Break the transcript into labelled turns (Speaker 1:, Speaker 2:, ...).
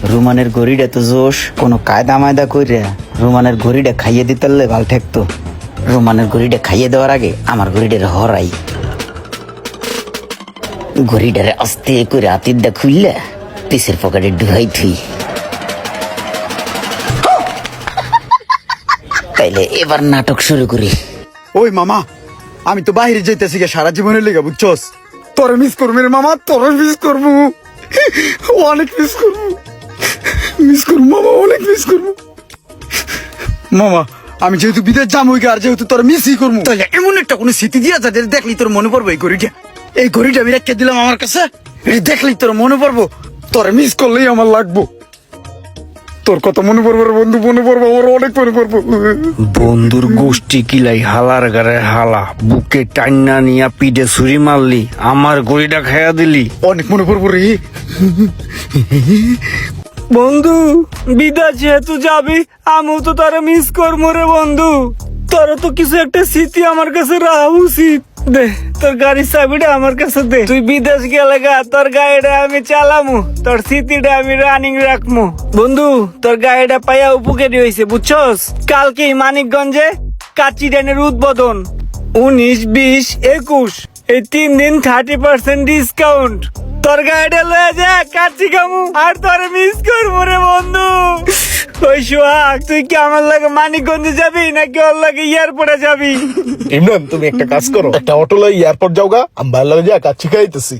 Speaker 1: রুমানের গড়িটা তো জোশ, কোনো কায়দা মায়দা কইরা রুমানের গড়িটা খাইয়ে দিতে পারলে ভাল ঠেকতো। রুমানের গড়িটা খাইয়ে দেওয়ার আগে আমার গড়িটারে হরাই, গড়িটারে আস্তে করে আতিরটা খুললে পিসের পকেটে ঢুকাই থুই। তাইলে এবার নাটক শুরু করি।
Speaker 2: ওই মামা, আমি তো বাইরে যাইতেছি গে সারা জীবনের লেগে, বুঝছস? তোর মিস করবো রে মামা, তোর মিস করবো, অনেক মিস করবো, মিস করবো মামা, অনেক মিস করবো মামা। আমি যেহেতু বিদেশ যাবো আর যেহেতু তোর মিসই করবো, তাহলে এমন একটা কোনো স্মৃতি দিয়া যাদের দেখলি তোর মনে পড়বো এই ঘড়িটা। এই ঘড়িটা আমি রেখে দিলাম আমার কাছে, এটা দেখলি তোর মনে পড়বো, তোর মিস করলেই আমার লাগবো। তোর কথা মনে পড়বো রে বন্ধু, মনে পড়বো, আমার অনেক মনে পড়বো।
Speaker 3: বন্ধুর গোষ্ঠী কিলাই হালার গারে হালা, বুকে টান্না নিয়া পিঠে ছুরি মারলি, আমার গড়িটা খাইয়া দিলি।
Speaker 2: অনেক মনে পড়বো রে।
Speaker 4: বন্ধু বিদেশ যেহেতু যাবি, আমিও তো তারা মিস করবো রে বন্ধু। তোর তো কিছু একটা স্মৃতি আমার কাছে রাখা উচিত। দে তোর গাড়ির চাবিটা আমার কাছে দে। তুই বিদেশ গেলে গা তোর গাড়িটা আমি চালামু, তোর স্মৃতিটা আমি রানিং রাখবো। বন্ধু তোর গাড়িটা পাইয়া উপকারী হয়েছে, বুঝছস? কালকে মানিকগঞ্জে কাচিডানের উদ্বোধন, 19, 20, 21 এই 3 দিন 30% ডিসকাউন্ট। তোর গাড়িটা লয়ে যা, কাচ্চি খামু আর তোর মিস করবো রে বন্ধু। ওই সোহাগ, তুই কি আমার লাগে মানিকগঞ্জে যাবি নাকি ওর লাগে এয়ারপোর্টে যাবি?
Speaker 5: ইমরান, তুমি একটা কাজ করো, একটা অটো লই এয়ারপোর্ট যাওগা, আমি ভালো লাগে কাচ্চি খাইতেছি।